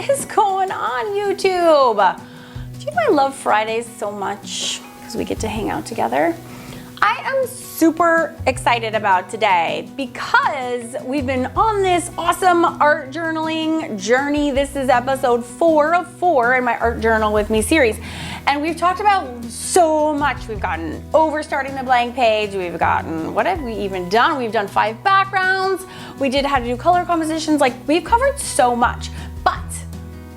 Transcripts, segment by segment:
is going on, YouTube? Do you know I love Fridays so much because we get to hang out together? I am super excited about today because we've been on this awesome art journaling journey. This is episode 4 of 4 in my Art Journal With Me series. And we've talked about so much. We've gotten over starting the blank page. We've gotten, what have we even done? We've done 5 backgrounds. We did how to do color compositions. Like, we've covered so much. But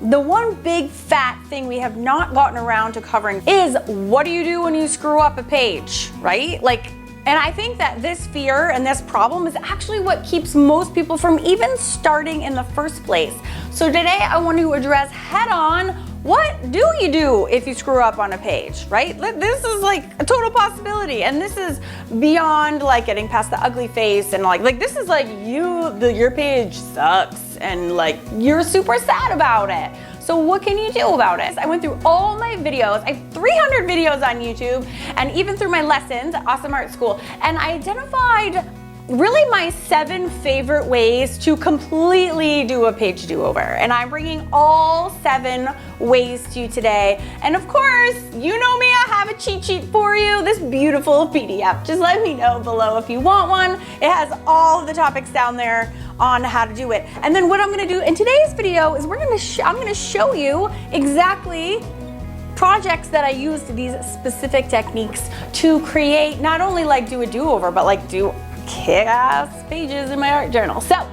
the one big fat thing we have not gotten around to covering is what do you do when you screw up a page, right? And I think that this fear and this problem is actually what keeps most people from even starting in the first place. So today I want to address head on, what do you do if you screw up on a page, right? This is like a total possibility. And this is beyond like getting past the ugly face and like this is like your page sucks and like you're super sad about it. So what can you do about it? I went through all my videos. I have 300 videos on YouTube and even through my lessons at Awesome Art School. And I identified really my 7 favorite ways to completely do a page do-over. And I'm bringing all 7 ways to you today. And of course, you know me, I have a cheat sheet for you, this beautiful PDF. Just let me know below if you want one. It has all of the topics down there on how to do it. And then what I'm gonna do in today's video is I'm gonna show you exactly projects that I used these specific techniques to create, not only like do a do-over, but like do kick-ass pages in my art journal. So,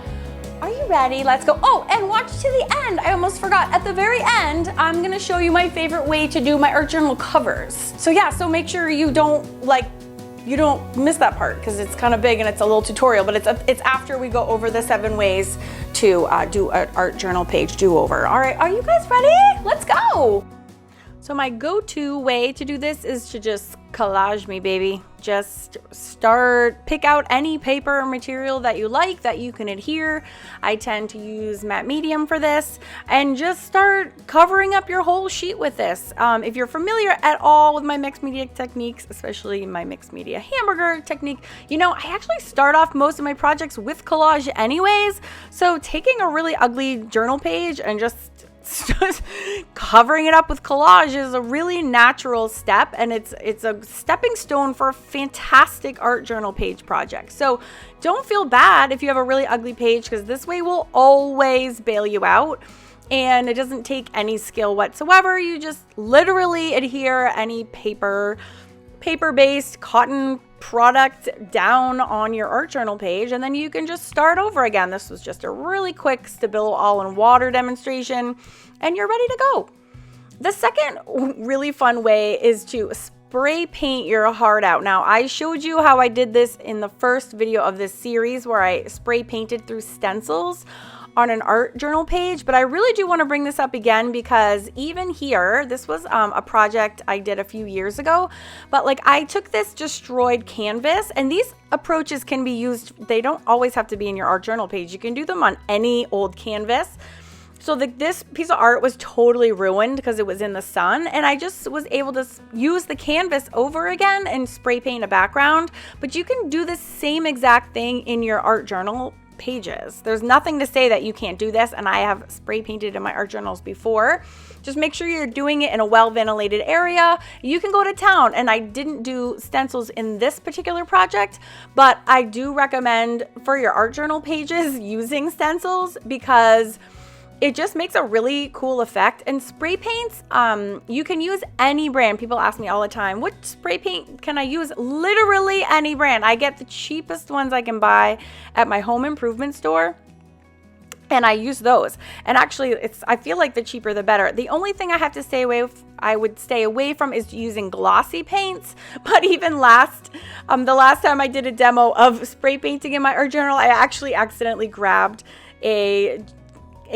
are you ready? Let's go. Oh, and watch to the end. I almost forgot. At the very end, I'm gonna show you my favorite way to do my art journal covers. So yeah, so make sure you don't miss that part because it's kind of big and it's a little tutorial, but it's after we go over the 7 ways to do an art journal page do-over. All right, are you guys ready? Let's go. So my go-to way to do this is to just collage me, baby. Just pick out any paper or material that you like that you can adhere. I tend to use matte medium for this and just start covering up your whole sheet with this. If you're familiar at all with my mixed media techniques, especially my mixed media hamburger technique, you know, I actually start off most of my projects with collage anyways. So taking a really ugly journal page and just covering it up with collage is a really natural step, and it's a stepping stone for a fantastic art journal page project. So don't feel bad if you have a really ugly page, because this way will always bail you out, and it doesn't take any skill whatsoever. You just literally adhere any paper-based cotton product down on your art journal page, and then you can just start over again. This was just a really quick Stabilo all-in-water demonstration, and you're ready to go. The second really fun way is to spray paint your heart out. Now, I showed you how I did this in the first video of this series where I spray painted through stencils on an art journal page, but I really do want to bring this up again because even here, this was a project I did a few years ago, but like I took this destroyed canvas, and these approaches can be used, they don't always have to be in your art journal page. You can do them on any old canvas. So this piece of art was totally ruined because it was in the sun, and I just was able to use the canvas over again and spray paint a background, but you can do the same exact thing in your art journal pages. There's nothing to say that you can't do this, and I have spray painted in my art journals before. Just make sure you're doing it in a well-ventilated area. You can go to town, and I didn't do stencils in this particular project, but I do recommend for your art journal pages using stencils because it just makes a really cool effect. And spray paints, you can use any brand. People ask me all the time, what spray paint can I use? Literally any brand. I get the cheapest ones I can buy at my home improvement store, and I use those. And actually, I feel like the cheaper the better. The only thing I have to I would stay away from is using glossy paints. But even the last time I did a demo of spray painting in my art journal, I actually accidentally grabbed a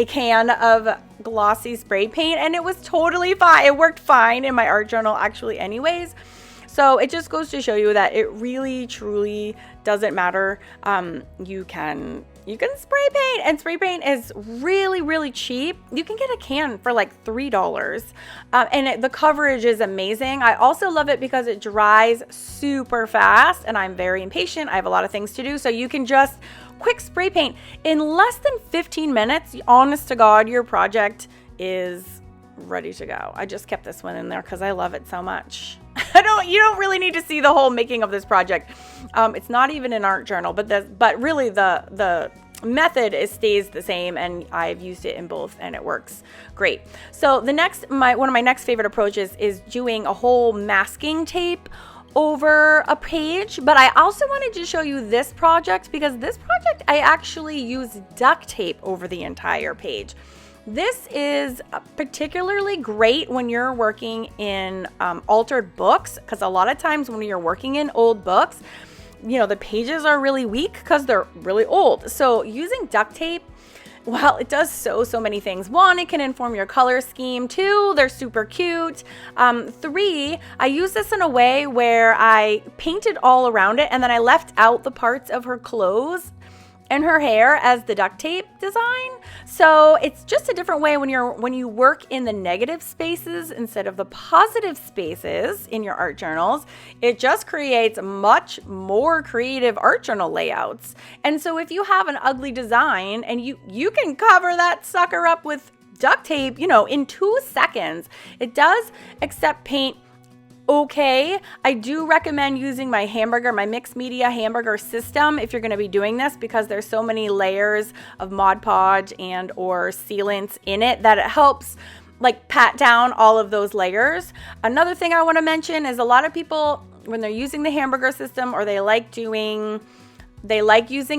can of glossy spray paint, and it was totally fine. It worked fine in my art journal actually anyways. So it just goes to show you that it really truly doesn't matter. You can spray paint, and spray paint is really, really cheap. You can get a can for like $3, and the coverage is amazing. I also love it because it dries super fast, and I'm very impatient. I have a lot of things to do, so you can just quick spray paint in less than 15 minutes. Honest to God, your project is ready to go. I just kept this one in there because I love it so much. You don't really need to see the whole making of this project. It's not even an art journal, but really the method stays the same, and I've used it in both and it works great. So one of my next favorite approaches is doing a whole masking tape over a page. But I also wanted to show you this project, because this project I actually use duct tape over the entire page. This is particularly great when you're working in altered books, because a lot of times when you're working in old books, you know, the pages are really weak because they're really old. So using duct tape, well, it does so many things. One, it can inform your color scheme. Two, they're super cute. Three, I use this in a way where I painted all around it and then I left out the parts of her clothes and her hair as the duct tape design. So it's just a different way when you work in the negative spaces instead of the positive spaces in your art journals. It just creates much more creative art journal layouts. And so if you have an ugly design and you can cover that sucker up with duct tape, you know, in 2 seconds. It does accept paint okay. I do recommend using my mixed media Hamburger system if you're going to be doing this, because there's so many layers of Mod Podge and or sealants in it that it helps like pat down all of those layers. Another thing I want to mention is a lot of people, when they're using the Hamburger system or they like using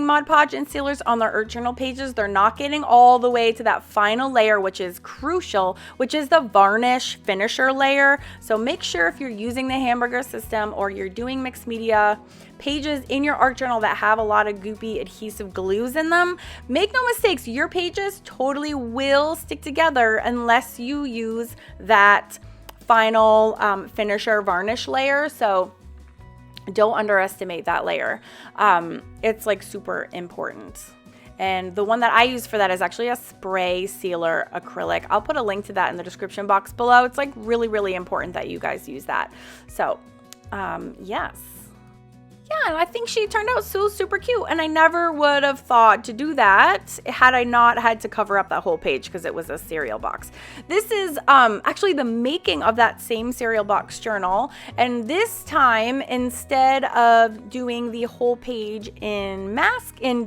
Mod Podge and sealers on their art journal pages, they're not getting all the way to that final layer, which is crucial, which is the varnish finisher layer. So make sure if you're using the Hamburger system or you're doing mixed media pages in your art journal that have a lot of goopy adhesive glues in them, make no mistakes, your pages totally will stick together unless you use that final finisher varnish layer. So don't underestimate that layer. It's like super important. And the one that I use for that is actually a spray sealer acrylic. I'll put a link to that in the description box below. It's like really important that you guys use that. So yes. Yeah, and I think she turned out so super cute, and I never would have thought to do that had I not had to cover up that whole page because it was a cereal box. This is actually the making of that same cereal box journal, and this time instead of doing the whole page in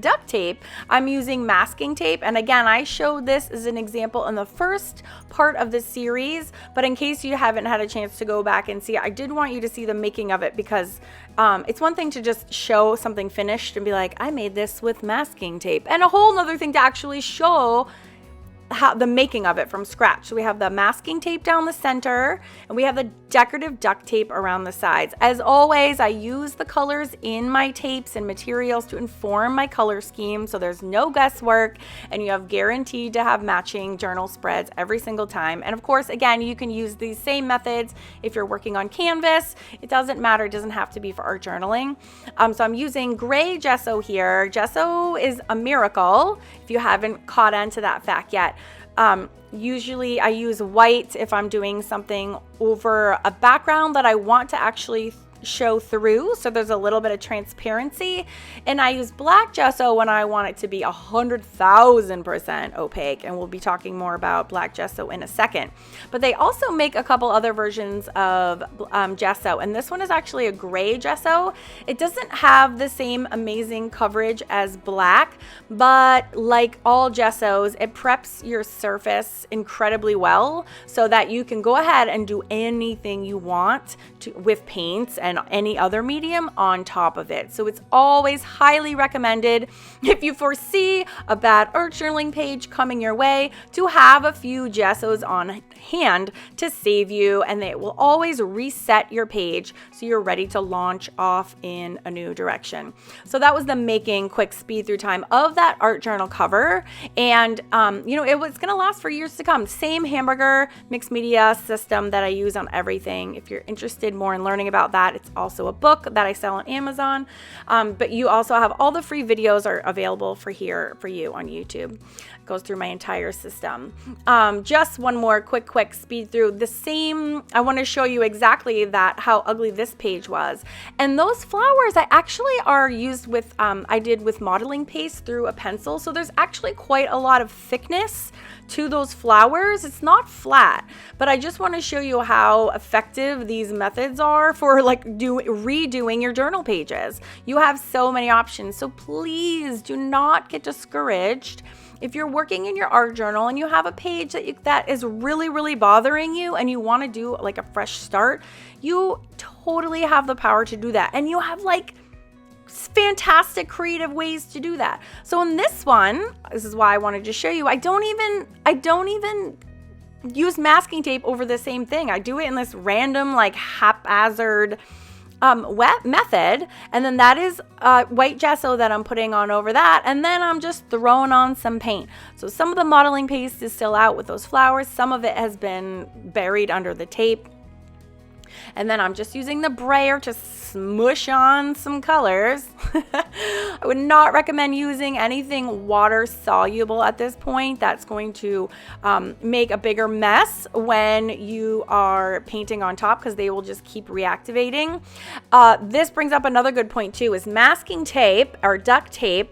duct tape, I'm using masking tape. And again, I showed this as an example in the first part of the series, but in case you haven't had a chance to go back and see it, I did want you to see the making of it, because it's one thing to just show something finished and be like, I made this with masking tape, and a whole nother thing to actually show how the making of it from scratch. So we have the masking tape down the center, and we have the decorative duct tape around the sides. As always, I use the colors in my tapes and materials to inform my color scheme, so there's no guesswork, and you have guaranteed to have matching journal spreads every single time. And of course, again, you can use these same methods if you're working on canvas. It doesn't matter, it doesn't have to be for art journaling. So I'm using gray gesso here. Gesso is a miracle if you haven't caught on to that fact yet. Usually I use white if I'm doing something over a background that I want to actually show through, so there's a little bit of transparency, and I use black gesso when I want it to be 100,000% opaque, and we'll be talking more about black gesso in a second. But they also make a couple other versions of gesso, and this one is actually a gray gesso. It doesn't have the same amazing coverage as black, but like all gessos, it preps your surface incredibly well so that you can go ahead and do anything you want with paints and any other medium on top of it. So it's always highly recommended, if you foresee a bad art journaling page coming your way, to have a few gessos on hand to save you, and they will always reset your page so you're ready to launch off in a new direction. So that was the making quick speed through time of that art journal cover, and you know, it was going to last for years to come. Same Hamburger mixed media system that I use on everything. If you're interested more in learning about that, it's also a book that I sell on Amazon, but you also have all the free videos are available for you on YouTube. Goes through my entire system. Just one more quick speed through the same. I want to show you exactly how ugly this page was. And those flowers I actually are used with, I did with modeling paste through a pencil. So there's actually quite a lot of thickness to those flowers. It's not flat, but I just want to show you how effective these methods are for like redoing your journal pages. You have so many options. So please do not get discouraged. If you're working in your art journal and you have a page that is really bothering you and you want to do like a fresh start, you totally have the power to do that. And you have like fantastic creative ways to do that. So in this one, this is why I wanted to show you, I don't even use masking tape over the same thing. I do it in this random like haphazard wet method, and then that is white gesso that I'm putting on over that, and then I'm just throwing on some paint. So some of the modeling paste is still out with those flowers, some of it has been buried under the tape, and then I'm just using the brayer to smush on some colors. I would not recommend using anything water soluble at this point. That's going to make a bigger mess when you are painting on top because they will just keep reactivating. This brings up another good point too, is masking tape or duct tape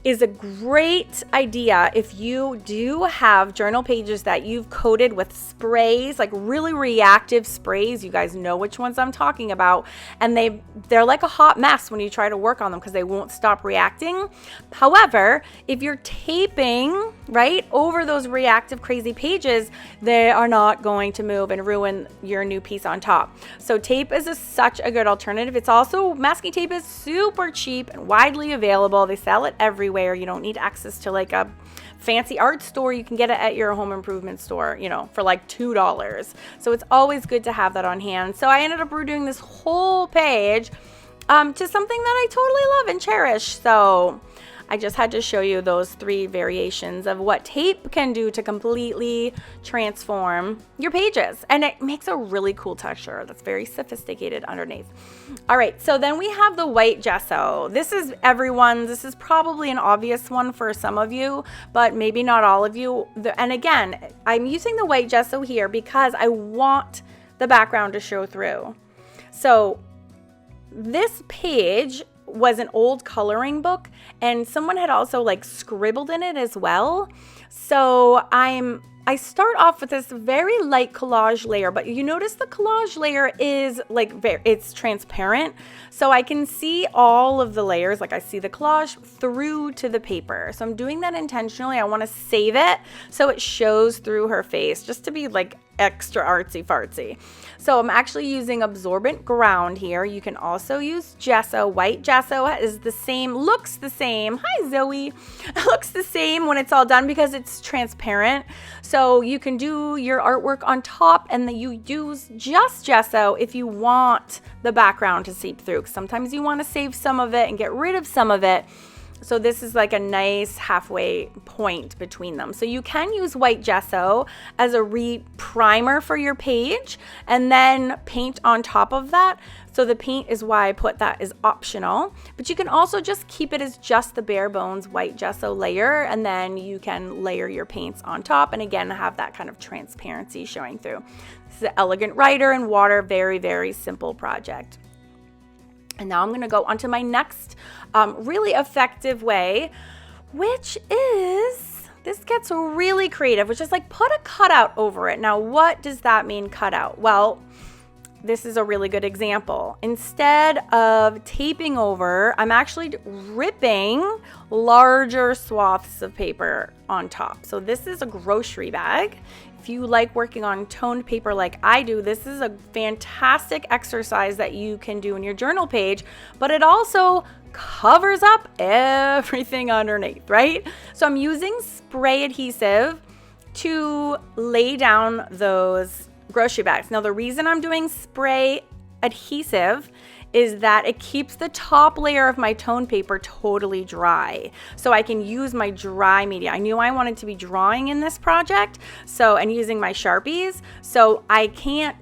is a great idea if you do have journal pages that you've coated with sprays, like really reactive sprays. You guys know which ones I'm talking about. And they're like a hot mess when you try to work on them because they won't stop reacting. However, if you're taping right over those reactive crazy pages, they are not going to move and ruin your new piece on top. So tape is such a good alternative. It's also, masking tape is super cheap and widely available. They sell it everywhere. You don't need access to like a fancy art store. You can get it at your home improvement store, you know, for like $2. So it's always good to have that on hand. So I ended up redoing this whole page to something that I totally love and cherish. So I just had to show you those 3 variations of what tape can do to completely transform your pages. And it makes a really cool texture that's very sophisticated underneath. All right, so then we have the white gesso. This is everyone's. This is probably an obvious one for some of you, but maybe not all of you. And again, I'm using the white gesso here because I want the background to show through. So this page was an old coloring book and someone had also like scribbled in it as well. So I start off with this very light collage layer, but you notice the collage layer is like, it's transparent. So I can see all of the layers, like I see the collage through to the paper. So I'm doing that intentionally. I want to save it so it shows through her face just to be like extra artsy fartsy. So I'm actually using absorbent ground here. You can also use gesso. White gesso is the same, looks the same. Hi Zoe. It looks the same when it's all done because it's transparent. So you can do your artwork on top and then you use just gesso if you want the background to seep through. Sometimes you want to save some of it and get rid of some of it. So this is like a nice halfway point between them. So you can use white gesso as a primer for your page and then paint on top of that. So the paint is why I put that as optional, but you can also just keep it as just the bare bones white gesso layer, and then you can layer your paints on top and again have that kind of transparency showing through. This is an elegant writer and water, very, very simple project. And now I'm going to go on to my next really effective way, which is, this gets really creative, which is like put a cutout over it. Now, what does that mean, cutout? Well, this is a really good example. Instead of taping over, I'm actually ripping larger swaths of paper on top. So this is a grocery bag. If you like working on toned paper like I do, this is a fantastic exercise that you can do in your journal page, but it also covers up everything underneath, right? So I'm using spray adhesive to lay down those grocery bags. Now, the reason I'm doing spray adhesive is that it keeps the top layer of my toned paper totally dry. So I can use my dry media. I knew I wanted to be drawing in this project, and using my Sharpies. So I can't,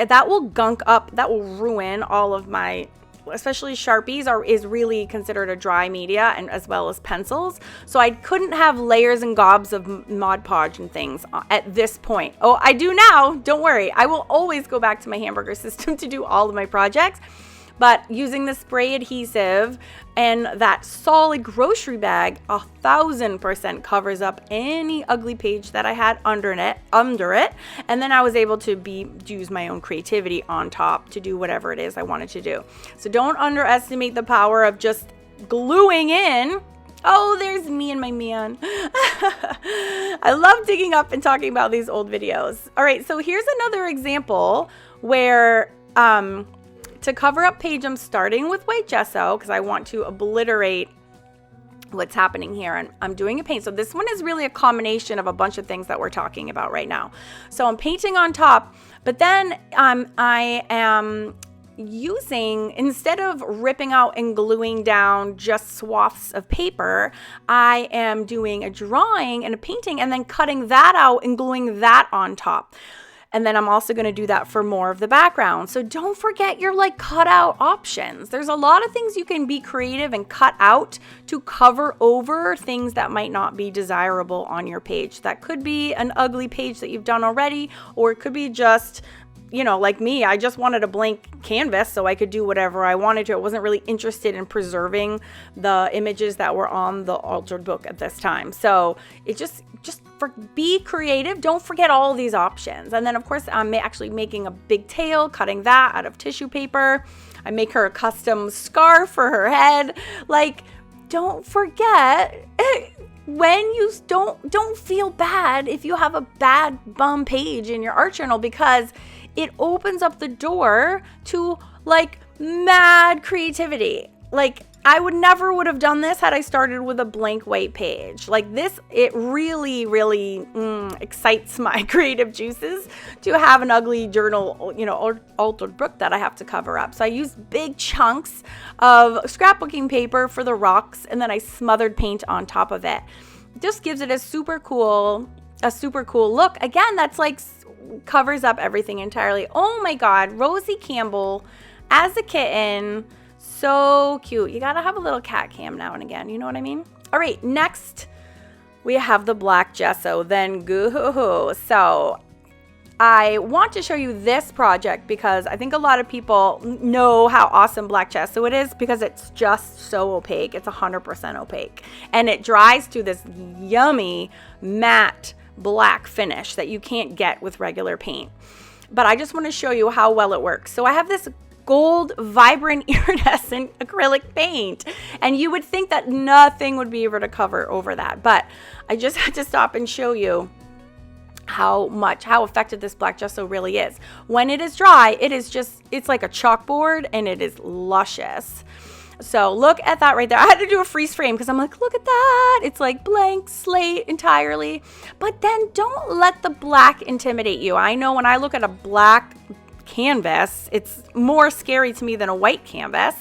that will gunk up, that will ruin all of my especially Sharpies is really considered a dry media, and as well as pencils. So I couldn't have layers and gobs of Mod Podge and things at this point. Oh, I do now. Don't worry. I will always go back to my Hamburger system to do all of my projects. But using the spray adhesive and that solid grocery bag, 1000% covers up any ugly page that I had under it. And then I was able to use my own creativity on top to do whatever it is I wanted to do. So don't underestimate the power of just gluing in. Oh, there's me and my man. I love digging up and talking about these old videos. All right, so here's another example where to cover up page, I'm starting with white gesso because I want to obliterate what's happening here, and I'm doing a paint. So this one is really a combination of a bunch of things that we're talking about right now. So I'm painting on top, but then I am using, instead of ripping out and gluing down just swaths of paper, I am doing a drawing and a painting and then cutting that out and gluing that on top. And then I'm also going to do that for more of the background. So don't forget your cutout options. There's a lot of things you can be creative and cut out to cover over things that might not be desirable on your page. That could be an ugly page that you've done already, or it could be just, like me, I just wanted a blank canvas so I could do whatever I wanted to. I wasn't really interested in preserving the images that were on the altered book at this time. So it just be creative. Don't forget all of these options. And then of course I'm actually making a big tail, cutting that out of tissue paper. I make her a custom scarf for her head. Don't forget, when you don't feel bad if you have a bad bum page in your art journal, because it opens up the door to mad creativity. I would have done this had I started with a blank white page. This, it really, really excites my creative juices to have an ugly journal, altered book that I have to cover up. So I used big chunks of scrapbooking paper for the rocks, and then I smothered paint on top of it. It just gives it a super cool look. Again, that's covers up everything entirely. Oh my God, Rosie Campbell as a kitten. So cute. You gotta have a little cat cam now and again. You know what I mean? All right, next we have the black gesso. Then goo. So I want to show you this project because I think a lot of people know how awesome black gesso it is, because it's just so opaque. It's 100% opaque, and it dries to this yummy matte black finish that you can't get with regular paint. But I just want to show you how well it works. So I have this gold vibrant iridescent acrylic paint, and you would think that nothing would be able to cover over that, but I just had to stop and show you how effective this black gesso really is. When it is dry, it's like a chalkboard, and it is luscious. So look at that right there. I had to do a freeze frame because I'm like, look at that. It's like blank slate entirely. But then don't let the black intimidate you. I know when I look at a black canvas, it's more scary to me than a white canvas.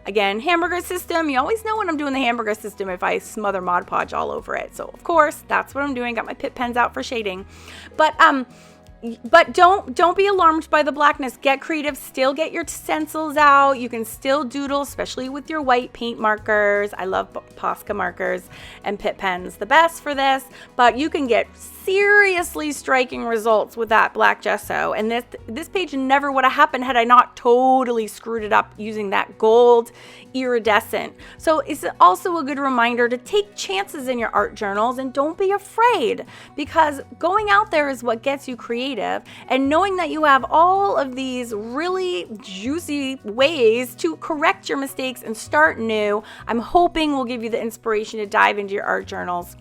Again, Hamburger system. You always know when I'm doing the Hamburger system if I smother Mod Podge all over it. So of course, that's what I'm doing. Got my Pit pens out for shading. But don't be alarmed by the blackness. Get creative. Still get your stencils out. You can still doodle, especially with your white paint markers. I love Posca markers and Pit pens, the best for this. But you can get seriously striking results with that black gesso. And this page never would have happened had I not totally screwed it up using that gold iridescent. So it's also a good reminder to take chances in your art journals, and don't be afraid, because going out there is what gets you creative. And knowing that you have all of these really juicy ways to correct your mistakes and start new, I'm hoping will give you the inspiration to dive into your art journals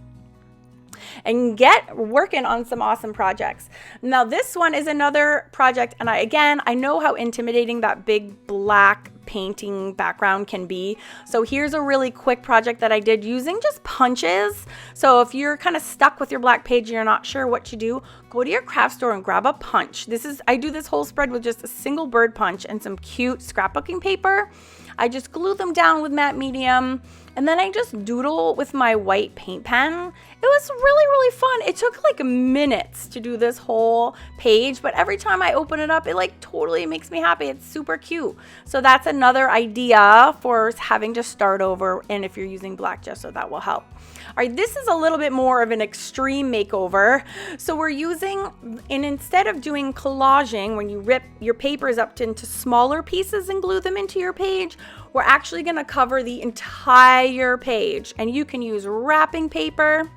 and get working on some awesome projects. Now this one is another project, and I know how intimidating that big black painting background can be. So here's a really quick project that I did using just punches. So if you're kind of stuck with your black page and you're not sure what to do, go to your craft store and grab a punch. I do this whole spread with just a single bird punch and some cute scrapbooking paper. I just glue them down with matte medium, and then I just doodle with my white paint pen. It was really, really fun. It took like minutes to do this whole page, but every time I open it up, it like totally makes me happy. It's super cute. So that's another idea for having to start over, and if you're using black gesso, that will help. All right, this is a little bit more of an extreme makeover. So we're using, and instead of doing collaging, when you rip your papers up into smaller pieces and glue them into your page, we're actually gonna cover the entire page. And you can use wrapping paper.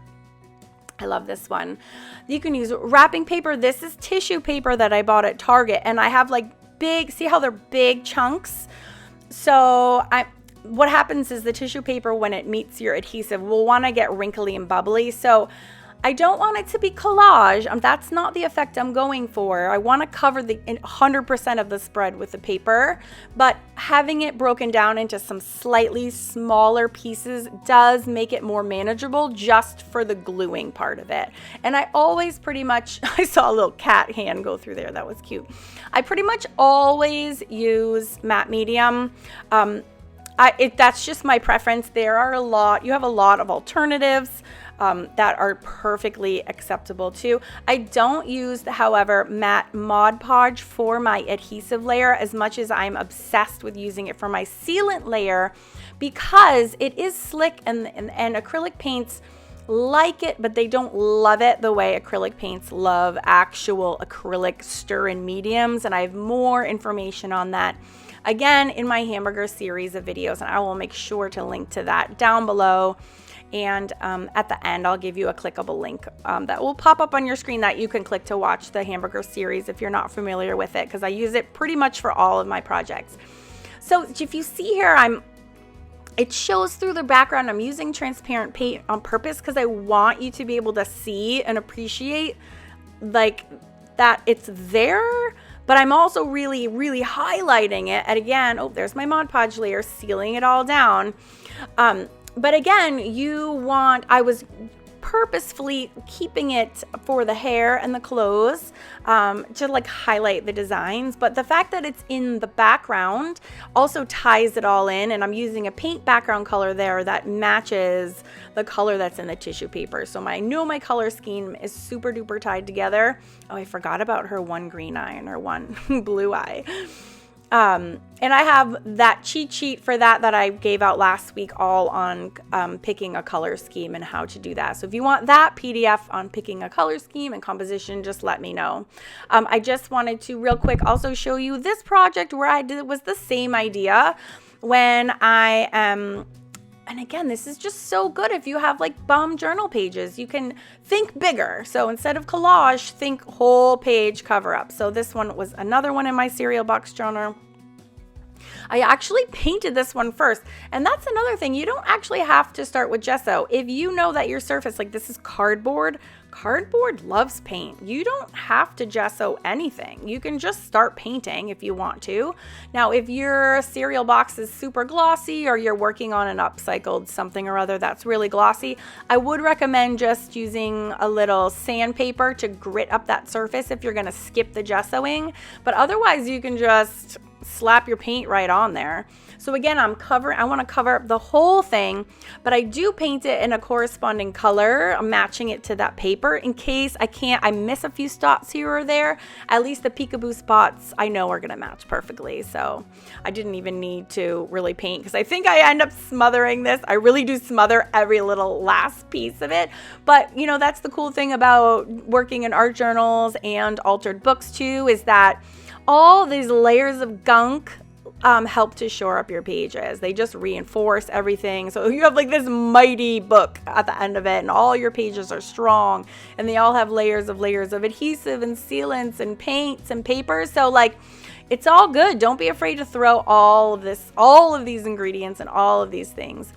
I love this one. You can use wrapping paper. This is tissue paper that I bought at Target, and I have like big, see how they're big chunks? So what happens is the tissue paper, when it meets your adhesive, will want to get wrinkly and bubbly. So I don't want it to be collage. That's not the effect I'm going for. I want to cover the 100% of the spread with the paper, but having it broken down into some slightly smaller pieces does make it more manageable just for the gluing part of it. And I always pretty much, I saw a little cat hand go through there. That was cute. I pretty much always use matte medium. That's just my preference. There are you have a lot of alternatives that are perfectly acceptable too. I don't use, however, matte Mod Podge for my adhesive layer as much as I'm obsessed with using it for my sealant layer, because it is slick, and acrylic paints like it, but they don't love it the way acrylic paints love actual acrylic stir-in mediums, and I have more information on that again in my Hamburger series of videos, and I will make sure to link to that down below. And at the end, I'll give you a clickable link that will pop up on your screen that you can click to watch the Hamburger series if you're not familiar with it, because I use it pretty much for all of my projects. So if you see here, it shows through the background. I'm using transparent paint on purpose because I want you to be able to see and appreciate like that it's there, but I'm also really, really highlighting it. And again, oh, there's my Mod Podge layer, sealing it all down. But again, I was purposefully keeping it for the hair and the clothes to like highlight the designs. But the fact that it's in the background also ties it all in. And I'm using a paint background color there that matches the color that's in the tissue paper. So I know my color scheme is super duper tied together. Oh, I forgot about her one green eye and her one blue eye. And I have that cheat sheet for that I gave out last week, all on picking a color scheme and how to do that. So if you want that PDF on picking a color scheme and composition, just let me know. I just wanted to real quick also show you this project where it was the same idea when I am. And again, this is just so good if you have like bum journal pages. You can think bigger. So instead of collage, think whole page cover up. So this one was another one in my cereal box journal. I actually painted this one first. And that's another thing. You don't actually have to start with gesso. If you know that your surface, like this is cardboard loves paint. You don't have to gesso anything. You can just start painting if you want to. Now, if your cereal box is super glossy, or you're working on an upcycled something or other that's really glossy, I would recommend just using a little sandpaper to grit up that surface if you're gonna skip the gessoing. But otherwise, you can just slap your paint right on there. So again, I want to cover up the whole thing, but I do paint it in a corresponding color. I'm matching it to that paper in case I miss a few spots here or there. At least the peekaboo spots I know are going to match perfectly. So I didn't even need to really paint, because I think I end up smothering this. I really do smother every little last piece of it. But you know, that's the cool thing about working in art journals and altered books too, is that all these layers of gunk help to shore up your pages. They just reinforce everything. So you have like this mighty book at the end of it, and all your pages are strong, and they all have layers of adhesive and sealants and paints and papers. So like, it's all good. Don't be afraid to throw all of these ingredients and all of these things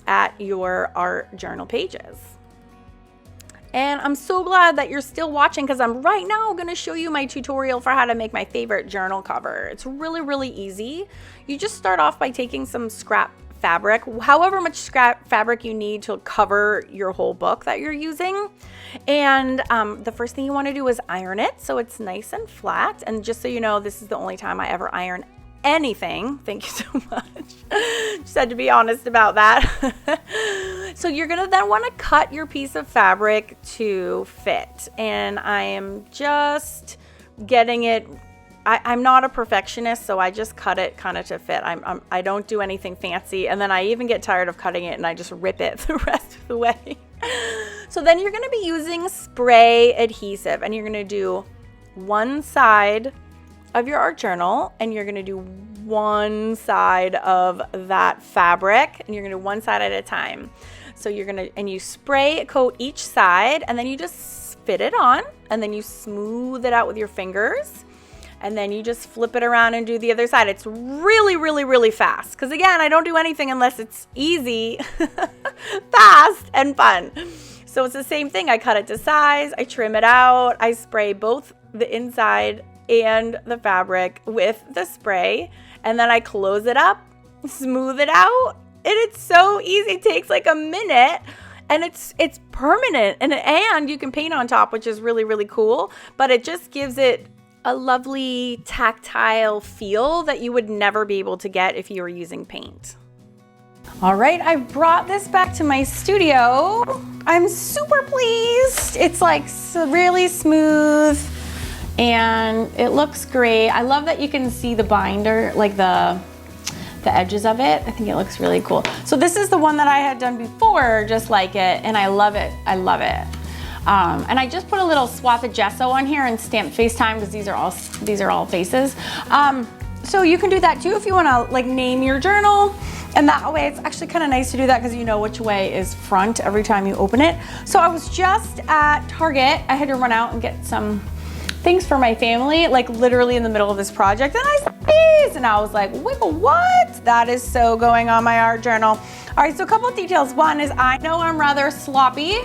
at your art journal pages. And I'm so glad that you're still watching, because I'm right now going to show you my tutorial for how to make my favorite journal cover. It's really, really easy. You just start off by taking some scrap fabric, however much scrap fabric you need to cover your whole book that you're using. And the first thing you want to do is iron it so it's nice and flat. And just so you know, this is the only time I ever iron anything. Thank you so much. Just had to be honest about that. So you're gonna then want to cut your piece of fabric to fit. And I am just getting it, I'm not a perfectionist, so I just cut it kind of to fit. I don't do anything fancy, and then I even get tired of cutting it and I just rip it the rest of the way. So then you're gonna be using spray adhesive, and you're gonna do one side of your art journal, and you're gonna do one side of that fabric, and you're gonna do one side at a time. So you're gonna, and you spray coat each side, and then you just fit it on, and then you smooth it out with your fingers, and then you just flip it around and do the other side. It's really, really, really fast. Because again, I don't do anything unless it's easy, fast, and fun. So it's the same thing. I cut it to size, I trim it out, I spray both the inside and the fabric with the spray, and then I close it up, smooth it out, and it's so easy. It takes like a minute, and it's permanent, and you can paint on top, which is really, really cool, but it just gives it a lovely tactile feel that you would never be able to get if you were using paint. All right, I brought this back to my studio. I'm super pleased. It's like really smooth and it looks great. I love that you can see the binder, like the edges of it. I think it looks really cool. So this is the one that I had done before, just like it, and I love it. I love it. And I just put a little swath of gesso on here and stamped FaceTime, because these are all faces. So you can do that too if you want to like name your journal, and that way it's actually kind of nice to do that because you know which way is front every time you open it. So I was just at Target. I had to run out and get some things for my family, like literally in the middle of this project, and I saw these and I was like, wiggle, what? That is so going on my art journal. All right, so a couple of details. One is I know I'm rather sloppy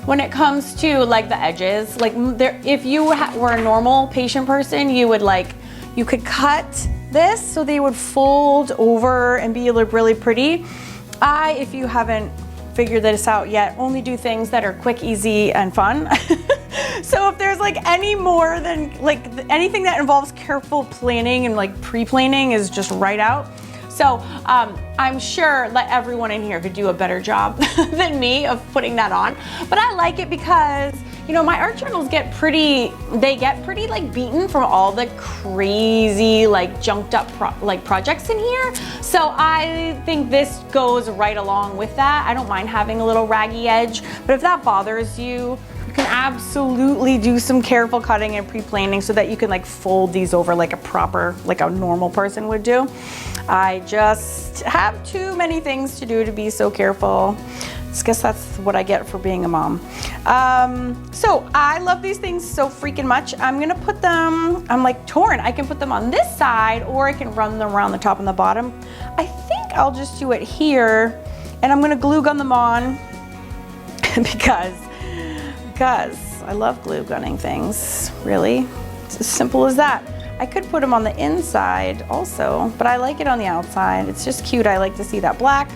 when it comes to like the edges. Like if you were a normal patient person, you could cut this so they would fold over and be really pretty. If you haven't figured this out yet, only do things that are quick, easy, and fun. So if there's like any more than like anything that involves careful planning and like pre-planning is just right out. So I'm sure that everyone in here could do a better job than me of putting that on. But I like it because, you know, my art journals get pretty like beaten from all the crazy like junked up projects in here. So I think this goes right along with that. I don't mind having a little raggy edge, but if that bothers you, you can absolutely do some careful cutting and pre-planning so that you can like fold these over like a normal person would do. I just have too many things to do to be so careful. I guess that's what I get for being a mom. So I love these things so freaking much. I'm gonna put them, I'm like torn. I can put them on this side or I can run them around the top and the bottom. I think I'll just do it here, and I'm gonna glue gun them on because I love glue gunning things, really. It's as simple as that. I could put them on the inside also, but I like it on the outside. It's just cute. I like to see that black.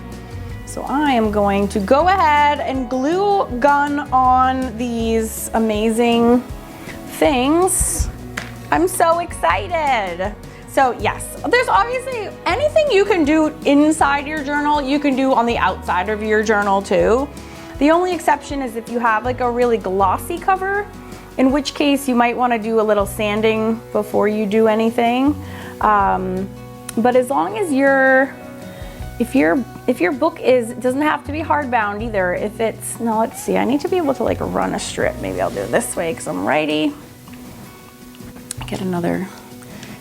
So I am going to go ahead and glue gun on these amazing things. I'm so excited. So yes, there's obviously anything you can do inside your journal, you can do on the outside of your journal too. The only exception is if you have like a really glossy cover, in which case you might want to do a little sanding before you do anything. But as long as if your book doesn't have to be hardbound either. If it's, no, let's see, I need to be able to like run a strip. Maybe I'll do it this way because I'm righty. Get another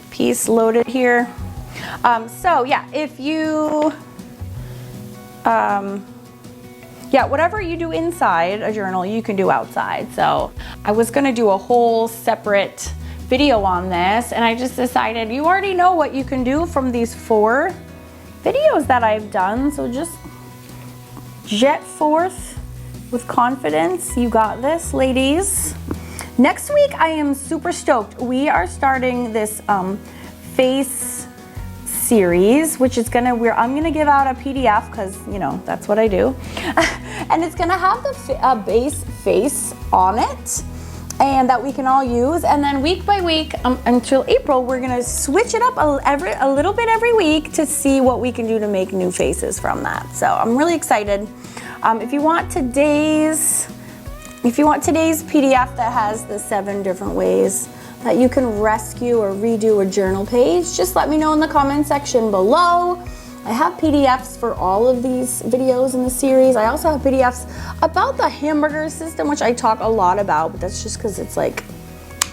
piece loaded here. So yeah, if you, yeah, whatever you do inside a journal, you can do outside. So I was gonna do a whole separate video on this, and I just decided you already know what you can do from these 4 videos that I've done. So just jet forth with confidence. You got this, ladies. Next week, I am super stoked. We are starting this face series, which is I'm gonna give out a PDF because, you know, that's what I do. And it's gonna have the base face on it. and that we can all use. And then week by week until April, we're gonna switch it up a little bit every week to see what we can do to make new faces from that. So I'm really excited. If you want today's PDF that has the 7 different ways that you can rescue or redo a journal page, just let me know in the comment section below. I have PDFs for all of these videos in the series. I also have PDFs about the Hamburger system, which I talk a lot about, but that's just because it's like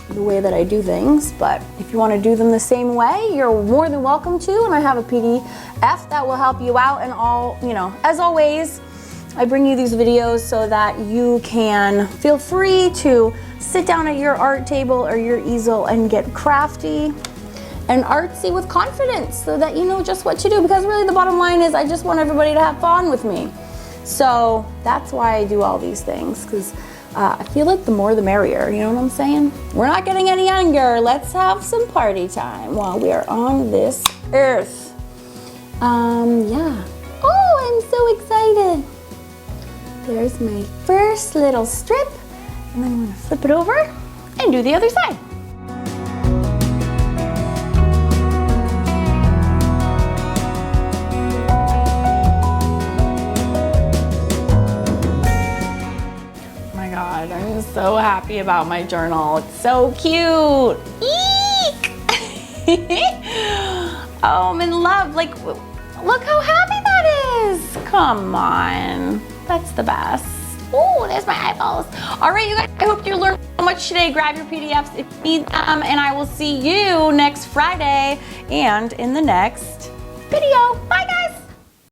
the way that I do things. But if you want to do them the same way, you're more than welcome to, and I have a PDF that will help you out. And all, you know, as always, I bring you these videos so that you can feel free to sit down at your art table or your easel and get crafty and artsy with confidence, so that you know just what to do, because really the bottom line is I just want everybody to have fun with me. So that's why I do all these things, because I feel like the more the merrier, you know what I'm saying? We're not getting any younger. Let's have some party time while we are on this earth. Yeah. Oh, I'm so excited. There's my first little strip, and then I'm gonna flip it over and do the other side. I'm so happy about my journal. It's so cute. Eek! Oh, I'm in love. Like, look how happy that is. Come on. That's the best. Oh, there's my eyeballs. All right, you guys, I hope you learned so much today. Grab your PDFs if you need them, and I will see you next Friday and in the next video. Bye.